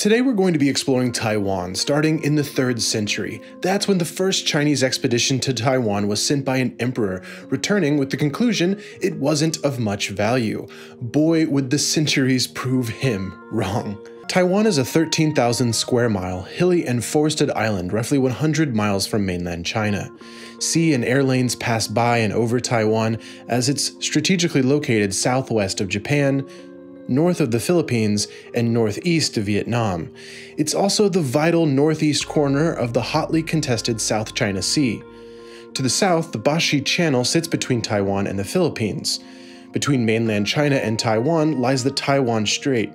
Today we're going to be exploring Taiwan, starting in the 3rd century. That's when the first Chinese expedition to Taiwan was sent by an emperor, returning with the conclusion it wasn't of much value. Boy, would the centuries prove him wrong. Taiwan is a 13,000 square mile, hilly and forested island roughly 100 miles from mainland China. Sea and air lanes pass by and over Taiwan as it's strategically located southwest of Japan, north of the Philippines, and northeast of Vietnam. It's also the vital northeast corner of the hotly contested South China Sea. To the south, the Bashi Channel sits between Taiwan and the Philippines. Between mainland China and Taiwan lies the Taiwan Strait.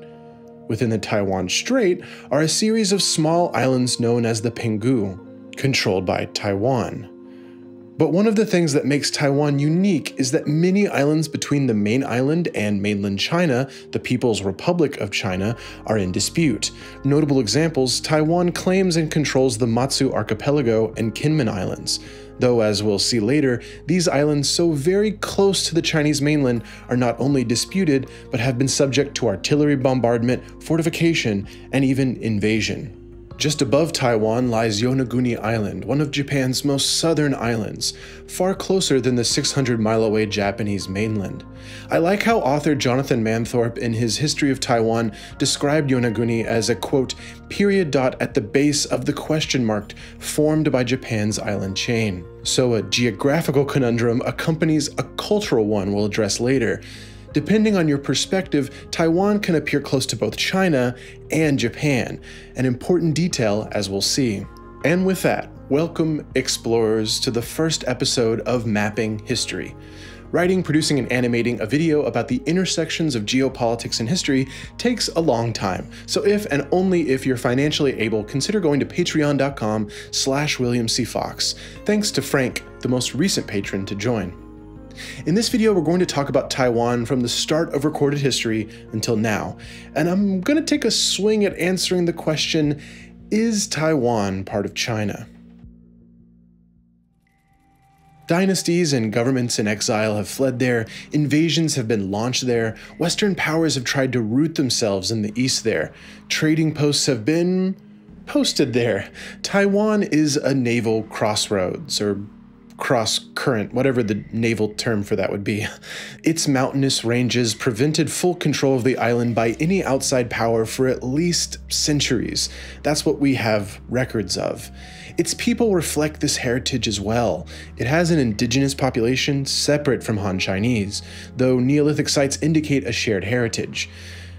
Within the Taiwan Strait are a series of small islands known as the Penghu, controlled by Taiwan. But one of the things that makes Taiwan unique is that many islands between the main island and mainland China, the People's Republic of China, are in dispute. Notable examples, Taiwan claims and controls the Matsu Archipelago and Kinmen Islands. Though, as we'll see later, these islands so very close to the Chinese mainland are not only disputed, but have been subject to artillery bombardment, fortification, and even invasion. Just above Taiwan lies Yonaguni Island, one of Japan's most southern islands, far closer than the 600-mile-away Japanese mainland. I like how author Jonathan Manthorpe in his History of Taiwan described Yonaguni as a, quote, period dot at the base of the question mark formed by Japan's island chain. So a geographical conundrum accompanies a cultural one we'll address later. Depending on your perspective, Taiwan can appear close to both China and Japan, an important detail as we'll see. And with that, welcome explorers to the first episode of Mapping History. Writing, producing, and animating a video about the intersections of geopolitics and history takes a long time, so if and only if you're financially able, consider going to patreon.com/WilliamCFox. Thanks to Frank, the most recent patron, to join. In this video, we're going to talk about Taiwan from the start of recorded history until now, and I'm going to take a swing at answering the question, is Taiwan part of China? Dynasties and governments in exile have fled there, invasions have been launched there, Western powers have tried to root themselves in the east there, trading posts have been posted there. Taiwan is a naval crossroads, or cross-current, whatever the naval term for that would be. Its mountainous ranges prevented full control of the island by any outside power for at least centuries. That's what we have records of. Its people reflect this heritage as well. It has an indigenous population separate from Han Chinese, though Neolithic sites indicate a shared heritage.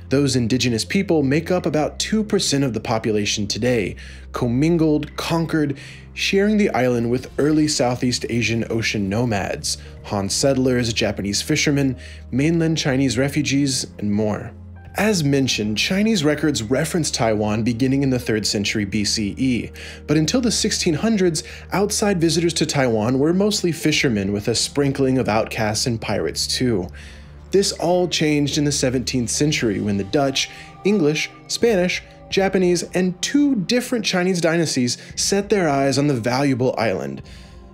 Those indigenous people make up about 2% of the population today, commingled, conquered, sharing the island with early Southeast Asian ocean nomads, Han settlers, Japanese fishermen, mainland Chinese refugees, and more. As mentioned, Chinese records reference Taiwan beginning in the 3rd century BCE, but until the 1600s, outside visitors to Taiwan were mostly fishermen with a sprinkling of outcasts and pirates too. This all changed in the 17th century when the Dutch, English, Spanish, Japanese, and 2 different Chinese dynasties set their eyes on the valuable island.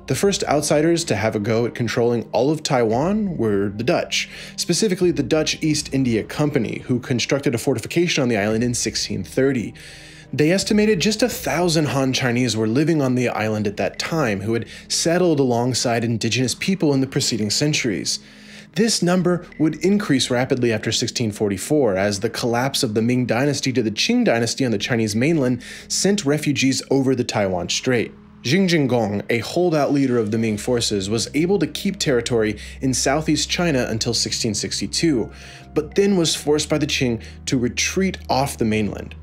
The first outsiders to have a go at controlling all of Taiwan were the Dutch, specifically the Dutch East India Company, who constructed a fortification on the island in 1630. They estimated just 1,000 Han Chinese were living on the island at that time, who had settled alongside indigenous people in the preceding centuries. This number would increase rapidly after 1644, as the collapse of the Ming dynasty to the Qing dynasty on the Chinese mainland sent refugees over the Taiwan Strait. Zheng, a holdout leader of the Ming forces, was able to keep territory in southeast China until 1662, but then was forced by the Qing to retreat off the mainland.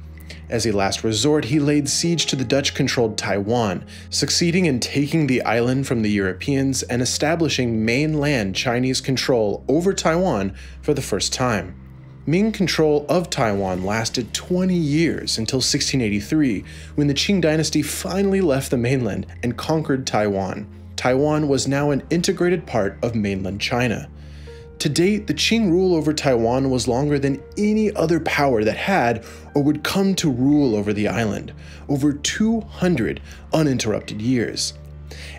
As a last resort, he laid siege to the Dutch-controlled Taiwan, succeeding in taking the island from the Europeans and establishing mainland Chinese control over Taiwan for the first time. Ming control of Taiwan lasted 20 years until 1683, when the Qing dynasty finally left the mainland and conquered Taiwan. Taiwan was now an integrated part of mainland China. To date, the Qing rule over Taiwan was longer than any other power that had or would come to rule over the island, over 200 uninterrupted years.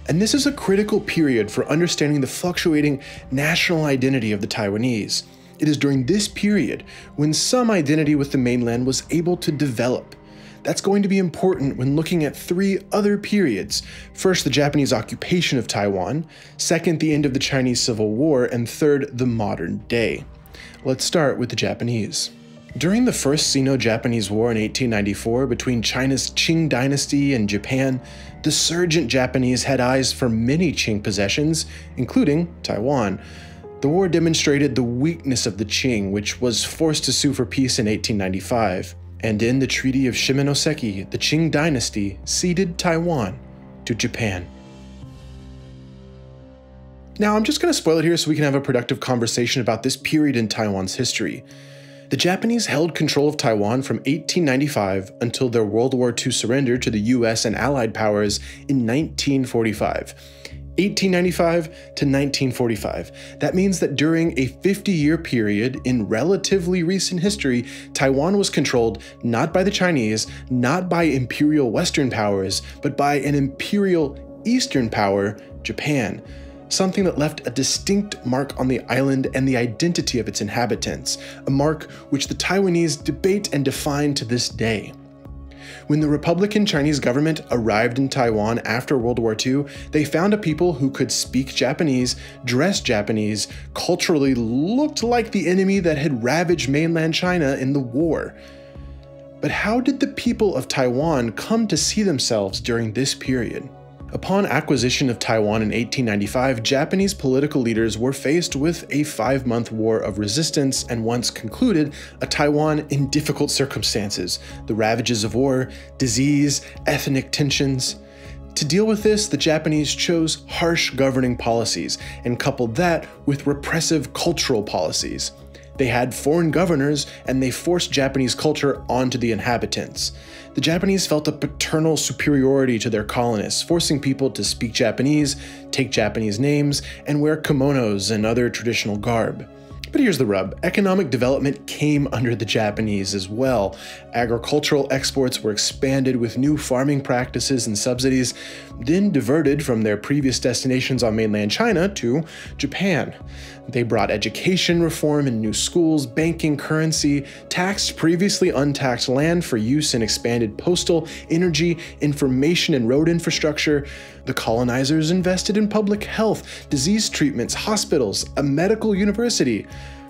And this is a critical period for understanding the fluctuating national identity of the Taiwanese. It is during this period when some identity with the mainland was able to develop. That's going to be important when looking at three other periods. First, the Japanese occupation of Taiwan. Second, the end of the Chinese Civil War. And third, the modern day. Let's start with the Japanese. During the First Sino-Japanese War in 1894 between China's Qing dynasty and Japan, the surgent Japanese had eyes for many Qing possessions, including Taiwan. The war demonstrated the weakness of the Qing, which was forced to sue for peace in 1895. And in the Treaty of Shimonoseki, the Qing dynasty ceded Taiwan to Japan. Now, I'm just going to spoil it here so we can have a productive conversation about this period in Taiwan's history. The Japanese held control of Taiwan from 1895 until their World War II surrender to the US and Allied powers in 1945. 1895 to 1945. That means that during a 50-year period in relatively recent history, Taiwan was controlled not by the Chinese, not by imperial Western powers, but by an imperial Eastern power, Japan. Something that left a distinct mark on the island and the identity of its inhabitants, a mark which the Taiwanese debate and define to this day. When the Republican Chinese government arrived in Taiwan after World War II, they found a people who could speak Japanese, dress Japanese, culturally looked like the enemy that had ravaged mainland China in the war. But how did the people of Taiwan come to see themselves during this period? Upon acquisition of Taiwan in 1895, Japanese political leaders were faced with a 5-month war of resistance and once concluded a Taiwan in difficult circumstances, the ravages of war, disease, ethnic tensions. To deal with this, the Japanese chose harsh governing policies and coupled that with repressive cultural policies. They had foreign governors and they forced Japanese culture onto the inhabitants. The Japanese felt a paternal superiority to their colonists, forcing people to speak Japanese, take Japanese names, and wear kimonos and other traditional garb. But here's the rub. Economic development came under the Japanese as well. Agricultural exports were expanded with new farming practices and subsidies, then diverted from their previous destinations on mainland China to Japan. They brought education reform and new schools, banking, currency, taxed previously untaxed land for use in expanded postal, energy, information, and road infrastructure. The colonizers invested in public health, disease treatments, hospitals, a medical university.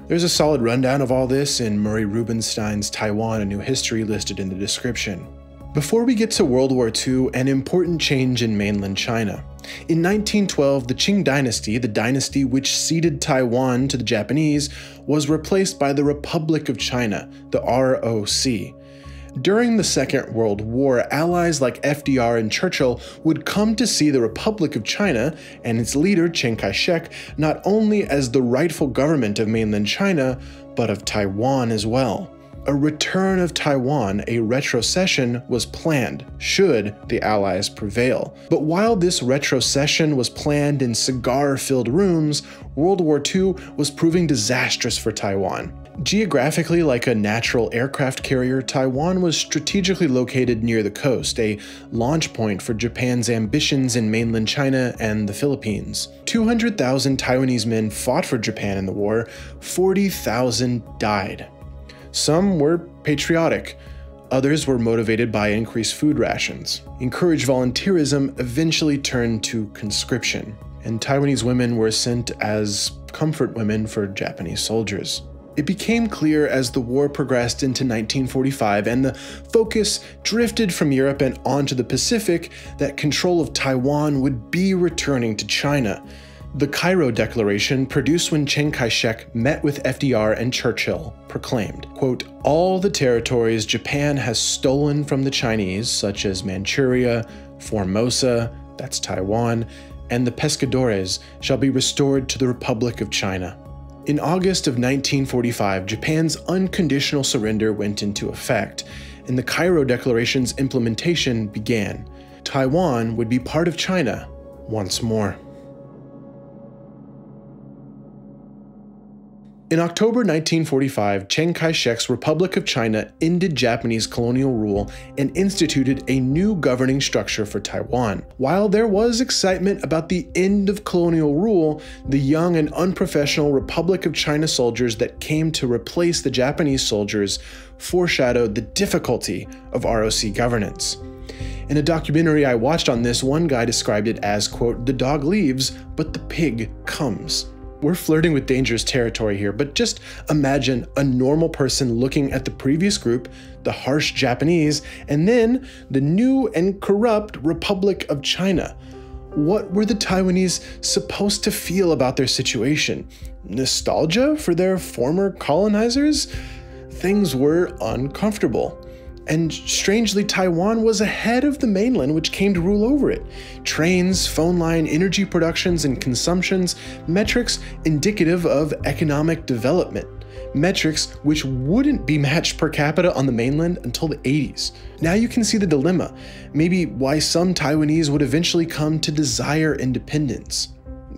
There's a solid rundown of all this in Murray Rubinstein's Taiwan: A New History listed in the description. Before we get to World War II, an important change in mainland China. In 1912, the Qing dynasty, the dynasty which ceded Taiwan to the Japanese, was replaced by the Republic of China, the ROC. During the Second World War, allies like FDR and Churchill would come to see the Republic of China and its leader Chiang Kai-shek not only as the rightful government of mainland China, but of Taiwan as well. A return of Taiwan, a retrocession, was planned, should the Allies prevail. But while this retrocession was planned in cigar-filled rooms, World War II was proving disastrous for Taiwan. Geographically like a natural aircraft carrier, Taiwan was strategically located near the coast, a launch point for Japan's ambitions in mainland China and the Philippines. 200,000 Taiwanese men fought for Japan in the war, 40,000 died. Some were patriotic, others were motivated by increased food rations. Encouraged volunteerism eventually turned to conscription, and Taiwanese women were sent as comfort women for Japanese soldiers. It became clear as the war progressed into 1945 and the focus drifted from Europe and onto the Pacific that control of Taiwan would be returning to China. The Cairo Declaration, produced when Chiang Kai-shek met with FDR and Churchill, proclaimed, quote, "All the territories Japan has stolen from the Chinese, such as Manchuria, Formosa, that's Taiwan, and the Pescadores, shall be restored to the Republic of China." In August of 1945, Japan's unconditional surrender went into effect, and the Cairo Declaration's implementation began. Taiwan would be part of China once more. In October 1945, Chiang Kai-shek's Republic of China ended Japanese colonial rule and instituted a new governing structure for Taiwan. While there was excitement about the end of colonial rule, the young and unprofessional Republic of China soldiers that came to replace the Japanese soldiers foreshadowed the difficulty of ROC governance. In a documentary I watched on this, one guy described it as, quote, "The dog leaves, but the pig comes." We're flirting with dangerous territory here, but just imagine a normal person looking at the previous group, the harsh Japanese, and then the new and corrupt Republic of China. What were the Taiwanese supposed to feel about their situation? Nostalgia for their former colonizers? Things were uncomfortable. And strangely, Taiwan was ahead of the mainland, which came to rule over it. Trains, phone line, energy productions and consumptions, metrics indicative of economic development. Metrics which wouldn't be matched per capita on the mainland until the 80s. Now you can see the dilemma, maybe why some Taiwanese would eventually come to desire independence.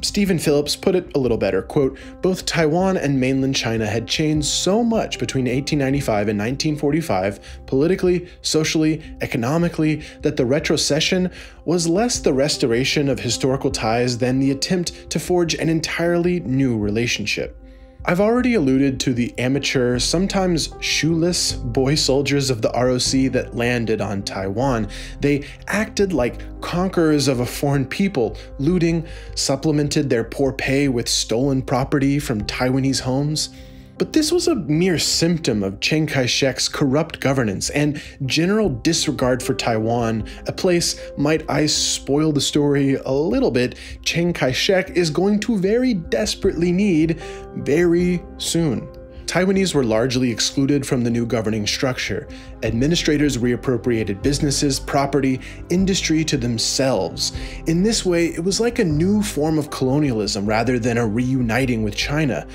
Stephen Phillips put it a little better, quote, "Both Taiwan and mainland China had changed so much between 1895 and 1945, politically, socially, economically, that the retrocession was less the restoration of historical ties than the attempt to forge an entirely new relationship." I've already alluded to the amateur, sometimes shoeless boy soldiers of the ROC that landed on Taiwan. They acted like conquerors of a foreign people, looting, supplemented their poor pay with stolen property from Taiwanese homes. But this was a mere symptom of Chiang Kai-shek's corrupt governance and general disregard for Taiwan, a place, might I spoil the story a little bit, Chiang Kai-shek is going to very desperately need very soon. Taiwanese were largely excluded from the new governing structure. Administrators reappropriated businesses, property, industry to themselves. In this way, it was like a new form of colonialism rather than a reuniting with China.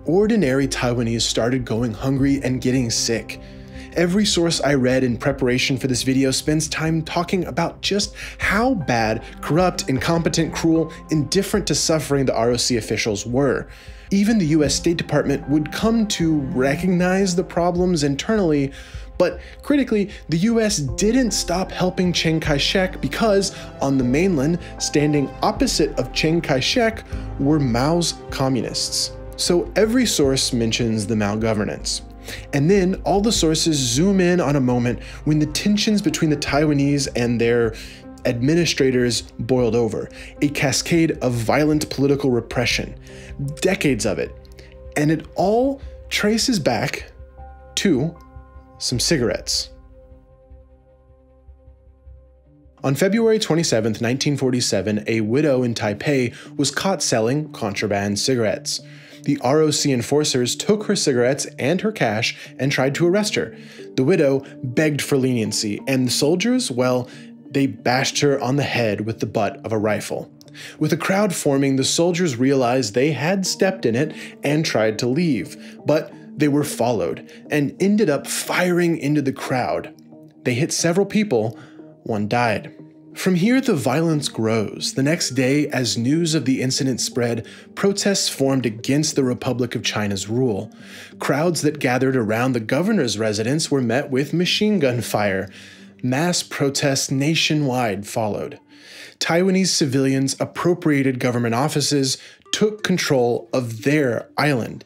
Ordinary Taiwanese started going hungry and getting sick. Every source I read in preparation for this video spends time talking about just how bad, corrupt, incompetent, cruel, indifferent to suffering the ROC officials were. Even the US State Department would come to recognize the problems internally, but critically, the US didn't stop helping Chiang Kai-shek because on the mainland, standing opposite of Chiang Kai-shek were Mao's communists. So every source mentions the Mao governance. And then all the sources zoom in on a moment when the tensions between the Taiwanese and their administrators boiled over, a cascade of violent political repression, decades of it. And it all traces back to some cigarettes. On February 27, 1947, a widow in Taipei was caught selling contraband cigarettes. The ROC enforcers took her cigarettes and her cash and tried to arrest her. The widow begged for leniency, and the soldiers, well, they bashed her on the head with the butt of a rifle. With a crowd forming, the soldiers realized they had stepped in it and tried to leave, but they were followed and ended up firing into the crowd. They hit several people, one died. From here, the violence grows. The next day, as news of the incident spread, protests formed against the Republic of China's rule. Crowds that gathered around the governor's residence were met with machine gun fire. Mass protests nationwide followed. Taiwanese civilians appropriated government offices, took control of their island.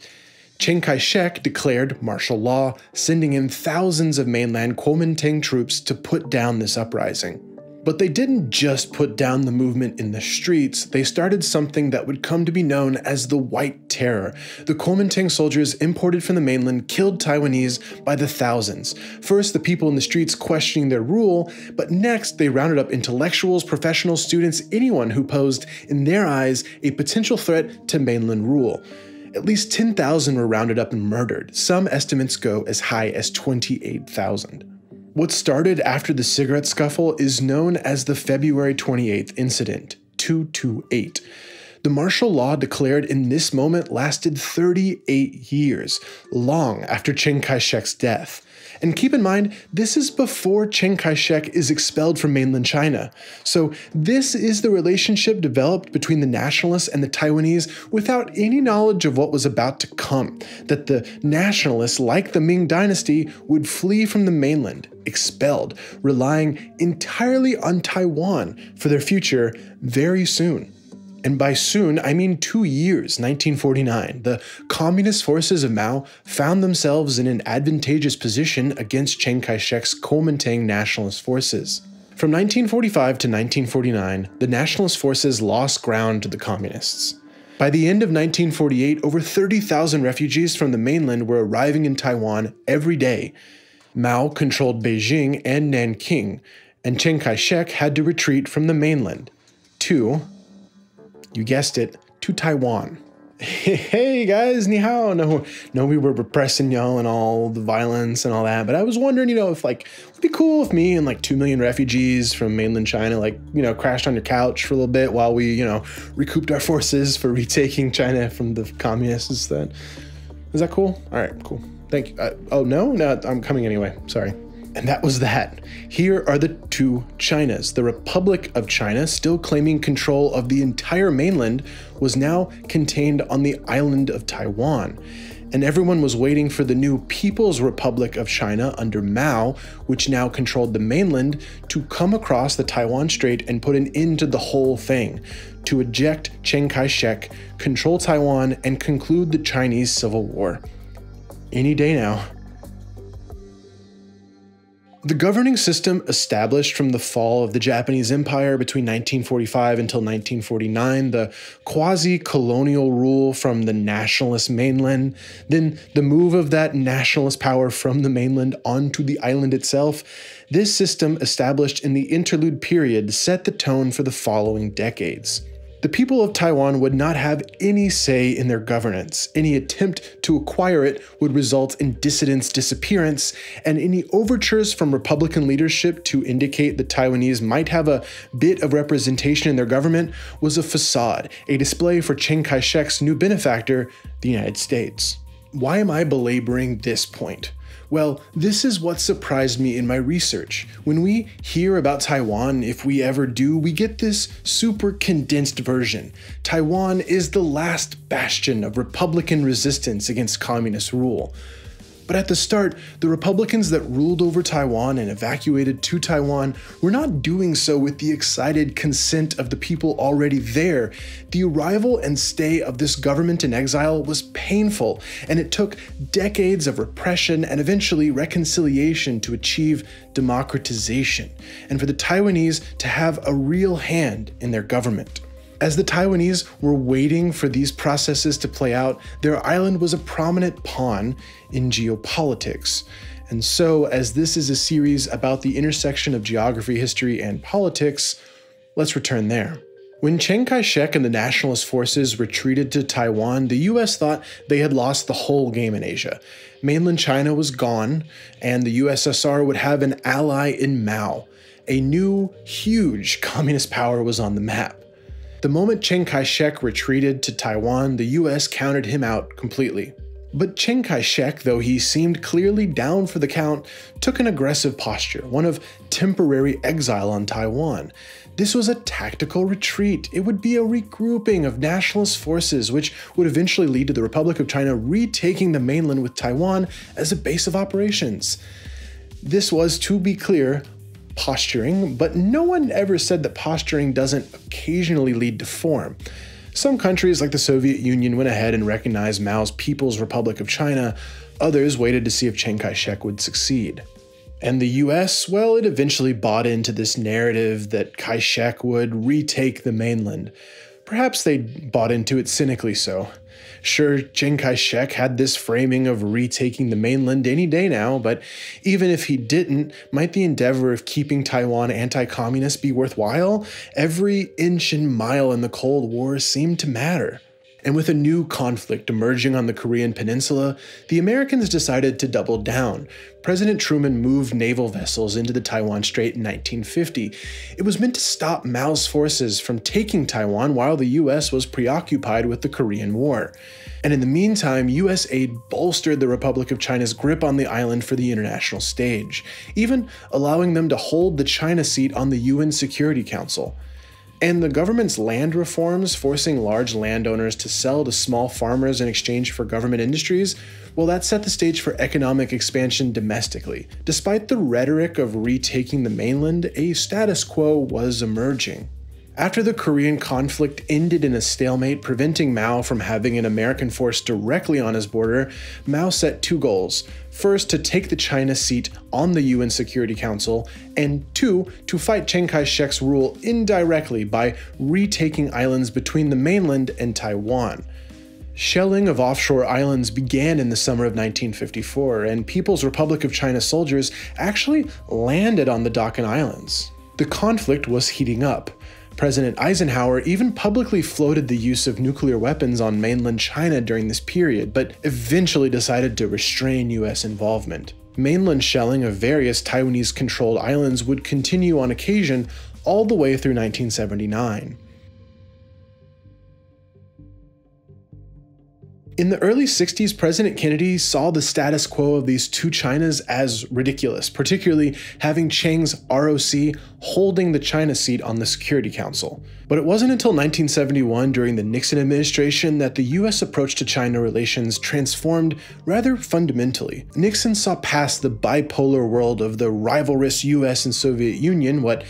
Chiang Kai-shek declared martial law, sending in thousands of mainland Kuomintang troops to put down this uprising. But they didn't just put down the movement in the streets, they started something that would come to be known as the White Terror. The Kuomintang soldiers imported from the mainland killed Taiwanese by the thousands. First, the people in the streets questioning their rule, but next they rounded up intellectuals, professionals, students, anyone who posed, in their eyes, a potential threat to mainland rule. At least 10,000 were rounded up and murdered. Some estimates go as high as 28,000. What started after the cigarette scuffle is known as the February 28th incident, 228. The martial law declared in this moment lasted 38 years, long after Chiang Kai-shek's death. And keep in mind, this is before Chiang Kai-shek is expelled from mainland China. So this is the relationship developed between the nationalists and the Taiwanese without any knowledge of what was about to come, that the nationalists, like the Ming dynasty, would flee from the mainland, expelled, relying entirely on Taiwan for their future very soon. And by soon, I mean 2 years, 1949, the communist forces of Mao found themselves in an advantageous position against Chiang Kai-shek's Kuomintang nationalist forces. From 1945 to 1949, the nationalist forces lost ground to the communists. By the end of 1948, over 30,000 refugees from the mainland were arriving in Taiwan every day. Mao controlled Beijing and Nanking, and Chiang Kai-shek had to retreat from the mainland to, you guessed it, to Taiwan. Hey guys, ni hao. No, we were repressing y'all and all the violence and all that, but I was wondering, if it'd be cool if me and 2 million refugees from mainland China, crashed on your couch for a little bit while we, recouped our forces for retaking China from the communists. Is that cool? All right, cool. Thank you. Oh, no, I'm coming anyway. Sorry. And that was that. Here are the two Chinas. The Republic of China, still claiming control of the entire mainland, was now contained on the island of Taiwan. And everyone was waiting for the new People's Republic of China under Mao, which now controlled the mainland, to come across the Taiwan Strait and put an end to the whole thing, to eject Chiang Kai-shek, control Taiwan, and conclude the Chinese Civil War. Any day now. The governing system established from the fall of the Japanese Empire between 1945 until 1949, the quasi-colonial rule from the nationalist mainland, then the move of that nationalist power from the mainland onto the island itself, this system established in the interlude period set the tone for the following decades. The people of Taiwan would not have any say in their governance. Any attempt to acquire it would result in dissidents' disappearance, and any overtures from Republican leadership to indicate the Taiwanese might have a bit of representation in their government was a facade, a display for Chiang Kai-shek's new benefactor, the United States. Why am I belaboring this point? Well, this is what surprised me in my research. When we hear about Taiwan, if we ever do, we get this super condensed version. Taiwan is the last bastion of Republican resistance against communist rule. But at the start, the Republicans that ruled over Taiwan and evacuated to Taiwan were not doing so with the excited consent of the people already there. The arrival and stay of this government in exile was painful, and it took decades of repression and eventually reconciliation to achieve democratization, and for the Taiwanese to have a real hand in their government. As the Taiwanese were waiting for these processes to play out, their island was a prominent pawn in geopolitics. And so, as this is a series about the intersection of geography, history, and politics, let's return there. When Chiang Kai-shek and the nationalist forces retreated to Taiwan, the US thought they had lost the whole game in Asia. Mainland China was gone, and the USSR would have an ally in Mao. A new, huge communist power was on the map. The moment Chiang Kai-shek retreated to Taiwan, the US counted him out completely. But Chiang Kai-shek, though he seemed clearly down for the count, took an aggressive posture, one of temporary exile on Taiwan. This was a tactical retreat. It would be a regrouping of nationalist forces, which would eventually lead to the Republic of China retaking the mainland with Taiwan as a base of operations. This was, to be clear, posturing, but no one ever said that posturing doesn't occasionally lead to form. Some countries like the Soviet Union went ahead and recognized Mao's People's Republic of China. Others waited to see if Chiang Kai-shek would succeed. And the US, well, it eventually bought into this narrative that Kai-shek would retake the mainland. Perhaps they bought into it cynically so. Sure, Chiang Kai-shek had this framing of retaking the mainland any day now, but even if he didn't, might the endeavor of keeping Taiwan anti-communist be worthwhile? Every inch and mile in the Cold War seemed to matter. And with a new conflict emerging on the Korean peninsula, the Americans decided to double down. President Truman moved naval vessels into the Taiwan Strait in 1950. It was meant to stop Mao's forces from taking Taiwan while the US was preoccupied with the Korean War. And in the meantime, US aid bolstered the Republic of China's grip on the island for the international stage, even allowing them to hold the China seat on the UN Security Council. And the government's land reforms, forcing large landowners to sell to small farmers in exchange for government industries, well, that set the stage for economic expansion domestically. Despite the rhetoric of retaking the mainland, a status quo was emerging. After the Korean conflict ended in a stalemate, preventing Mao from having an American force directly on his border, Mao set two goals. First, to take the China seat on the UN Security Council, and two, to fight Chiang Kai-shek's rule indirectly by retaking islands between the mainland and Taiwan. Shelling of offshore islands began in the summer of 1954, and People's Republic of China soldiers actually landed on the Dakin Islands. The conflict was heating up. President Eisenhower even publicly floated the use of nuclear weapons on mainland China during this period, but eventually decided to restrain US involvement. Mainland shelling of various Taiwanese-controlled islands would continue on occasion all the way through 1979. In the early 60s, President Kennedy saw the status quo of these two Chinas as ridiculous, particularly having Chiang's ROC holding the China seat on the Security Council. But it wasn't until 1971, during the Nixon administration, that the US approach to China relations transformed rather fundamentally. Nixon saw past the bipolar world of the rivalrous US and Soviet Union. What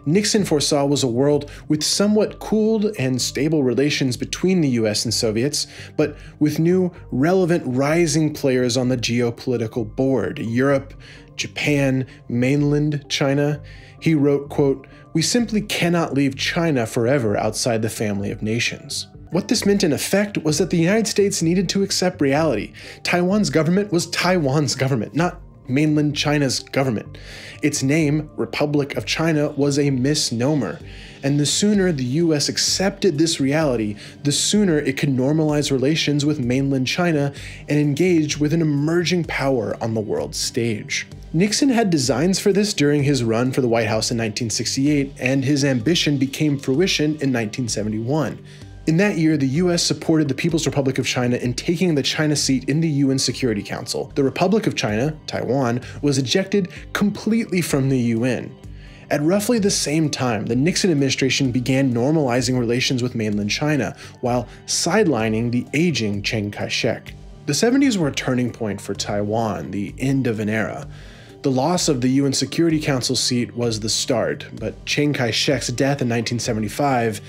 Nixon foresaw was a world with somewhat cooled and stable relations between the US and Soviets, but with new, relevant, rising players on the geopolitical board: Europe, Japan, mainland China. He wrote, quote, "We simply cannot leave China forever outside the family of nations." What this meant in effect was that the United States needed to accept reality. Taiwan's government was Taiwan's government, not mainland China's government. Its name, Republic of China, was a misnomer, and the sooner the US accepted this reality, the sooner it could normalize relations with mainland China and engage with an emerging power on the world stage. Nixon had designs for this during his run for the White House in 1968, and his ambition became fruition in 1971. In that year, the US supported the People's Republic of China in taking the China seat in the UN Security Council. The Republic of China, Taiwan, was ejected completely from the UN. At roughly the same time, the Nixon administration began normalizing relations with mainland China, while sidelining the aging Chiang Kai-shek. The 70s were a turning point for Taiwan, the end of an era. The loss of the UN Security Council seat was the start, but Chiang Kai-shek's death in 1975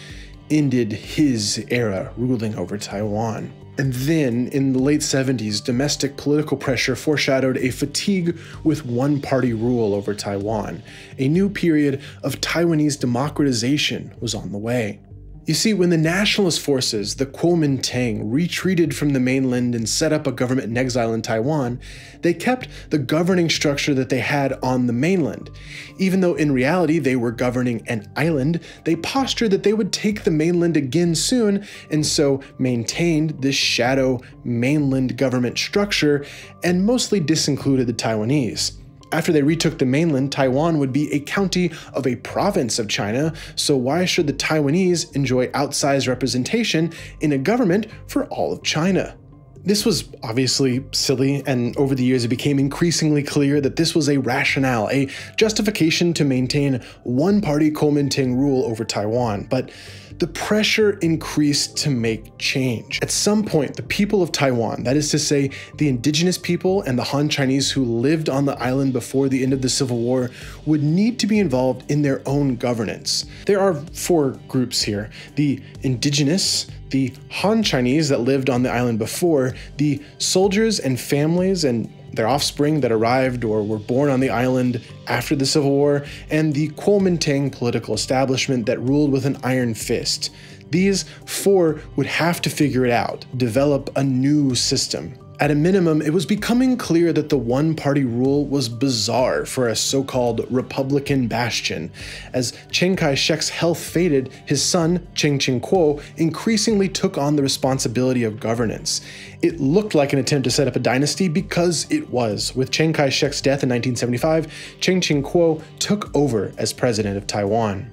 ended his era ruling over Taiwan. And then, in the late 70s, domestic political pressure foreshadowed a fatigue with one-party rule over Taiwan. A new period of Taiwanese democratization was on the way. You see, when the nationalist forces, the Kuomintang, retreated from the mainland and set up a government in exile in Taiwan, they kept the governing structure that they had on the mainland. Even though in reality they were governing an island, they postured that they would take the mainland again soon, and so maintained this shadow mainland government structure and mostly disincluded the Taiwanese. After they retook the mainland, Taiwan would be a county of a province of China, so why should the Taiwanese enjoy outsized representation in a government for all of China? This was obviously silly, and over the years it became increasingly clear that this was a rationale, a justification to maintain one-party Kuomintang rule over Taiwan, but the pressure increased to make change. At some point, the people of Taiwan, that is to say, the indigenous people and the Han Chinese who lived on the island before the end of the Civil War, would need to be involved in their own governance. There are four groups here: the indigenous, the Han Chinese that lived on the island before, the soldiers and families and their offspring that arrived or were born on the island after the Civil War, and the Kuomintang political establishment that ruled with an iron fist. These four would have to figure it out, develop a new system. At a minimum, it was becoming clear that the one-party rule was bizarre for a so-called Republican bastion. As Chiang Kai-shek's health faded, his son, Chiang Ching-kuo, increasingly took on the responsibility of governance. It looked like an attempt to set up a dynasty because it was. With Chiang Kai-shek's death in 1975, Chiang Ching-kuo took over as president of Taiwan.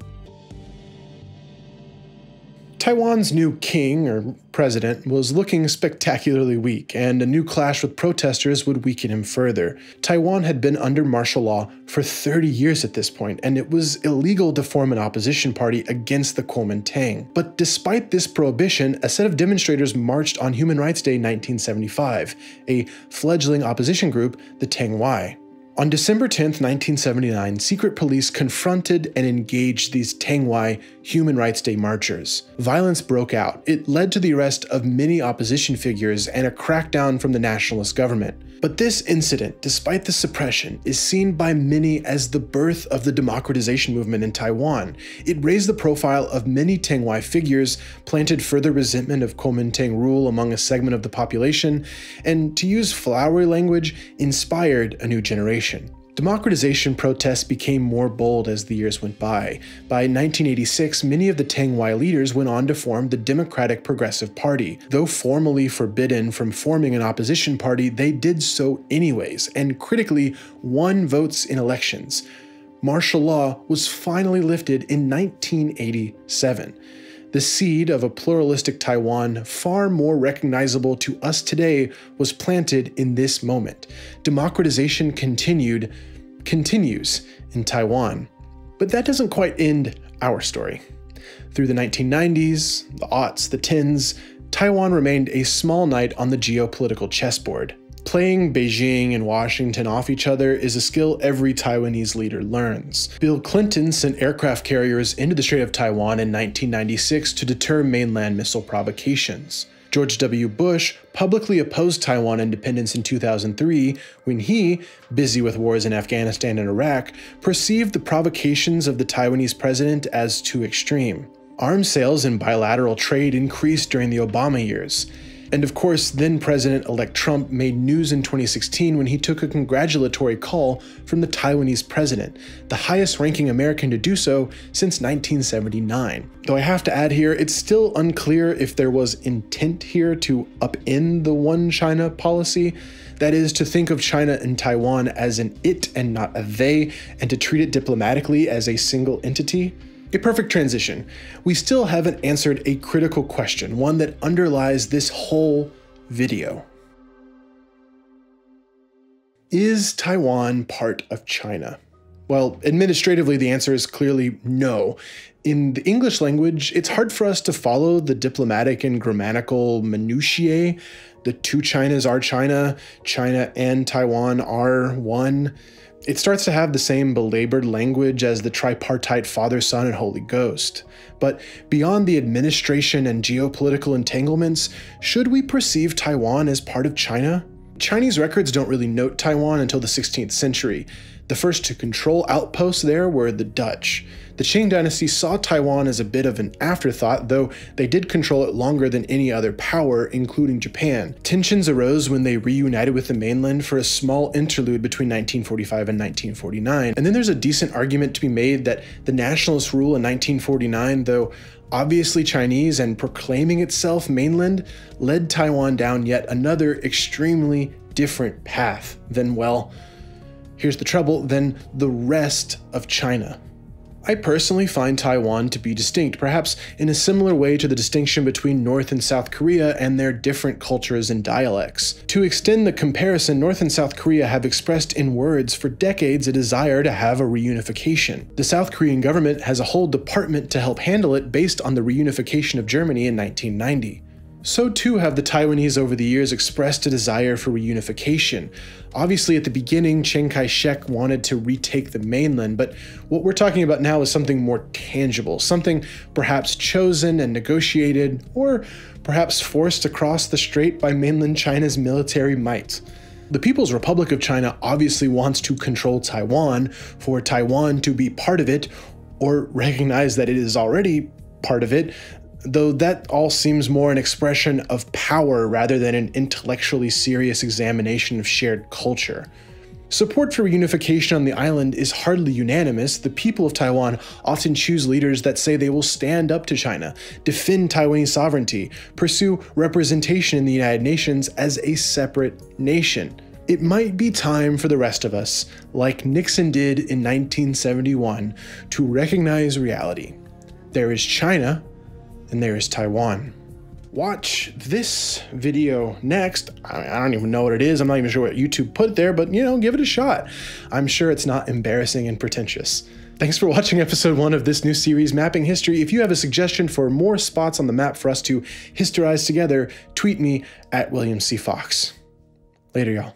Taiwan's new king, or president, was looking spectacularly weak, and a new clash with protesters would weaken him further. Taiwan had been under martial law for 30 years at this point, and it was illegal to form an opposition party against the Kuomintang. But despite this prohibition, a set of demonstrators marched on Human Rights Day 1975, a fledgling opposition group, the Tengwai. On December 10th, 1979, secret police confronted and engaged these Taiwan Human Rights Day marchers. Violence broke out. It led to the arrest of many opposition figures and a crackdown from the nationalist government. But this incident, despite the suppression, is seen by many as the birth of the democratization movement in Taiwan. It raised the profile of many Taiwan figures, planted further resentment of Kuomintang rule among a segment of the population, and, to use flowery language, inspired a new generation. Democratization protests became more bold as the years went by. By 1986, many of the Taiwan leaders went on to form the Democratic Progressive Party. Though formally forbidden from forming an opposition party, they did so anyways, and critically won votes in elections. Martial law was finally lifted in 1987. The seed of a pluralistic Taiwan, far more recognizable to us today, was planted in this moment. Democratization continues in Taiwan. But that doesn't quite end our story. Through the 1990s, the aughts, the tens, Taiwan remained a small knight on the geopolitical chessboard. Playing Beijing and Washington off each other is a skill every Taiwanese leader learns. Bill Clinton sent aircraft carriers into the Strait of Taiwan in 1996 to deter mainland missile provocations. George W. Bush publicly opposed Taiwan independence in 2003 when he, busy with wars in Afghanistan and Iraq, perceived the provocations of the Taiwanese president as too extreme. Arms sales and bilateral trade increased during the Obama years. And of course, then President-elect Trump made news in 2016 when he took a congratulatory call from the Taiwanese president, the highest-ranking American to do so since 1979. Though I have to add here, it's still unclear if there was intent here to upend the One China policy. That is, to think of China and Taiwan as an it and not a they, and to treat it diplomatically as a single entity. A perfect transition. We still haven't answered a critical question, one that underlies this whole video. Is Taiwan part of China? Well, administratively, the answer is clearly no. In the English language, it's hard for us to follow the diplomatic and grammatical minutiae. The two Chinas are China, China and Taiwan are one. It starts to have the same belabored language as the tripartite Father, Son, and Holy Ghost. But beyond the administration and geopolitical entanglements, should we perceive Taiwan as part of China? Chinese records don't really note Taiwan until the 16th century. The first to control outposts there were the Dutch. The Qing dynasty saw Taiwan as a bit of an afterthought, though they did control it longer than any other power, including Japan. Tensions arose when they reunited with the mainland for a small interlude between 1945 and 1949. And then there's a decent argument to be made that the nationalist rule in 1949, though obviously Chinese and proclaiming itself mainland, led Taiwan down yet another extremely different path than, well, here's the trouble, than the rest of China. I personally find Taiwan to be distinct, perhaps in a similar way to the distinction between North and South Korea and their different cultures and dialects. To extend the comparison, North and South Korea have expressed in words for decades a desire to have a reunification. The South Korean government has a whole department to help handle it based on the reunification of Germany in 1990. So too have the Taiwanese over the years expressed a desire for reunification. Obviously at the beginning, Chiang Kai-shek wanted to retake the mainland, but what we're talking about now is something more tangible, something perhaps chosen and negotiated, or perhaps forced across the strait by mainland China's military might. The People's Republic of China obviously wants to control Taiwan, for Taiwan to be part of it, or recognize that it is already part of it, though that all seems more an expression of power rather than an intellectually serious examination of shared culture. Support for reunification on the island is hardly unanimous. The people of Taiwan often choose leaders that say they will stand up to China, defend Taiwanese sovereignty, pursue representation in the United Nations as a separate nation. It might be time for the rest of us, like Nixon did in 1971, to recognize reality. There is China, and there is Taiwan. Watch this video next. I don't even know what it is. I'm not even sure what YouTube put there, but give it a shot. I'm sure it's not embarrassing and pretentious. Thanks for watching episode 1 of this new series, Mapping History. If you have a suggestion for more spots on the map for us to historize together, tweet me at William C. Fox. Later, y'all.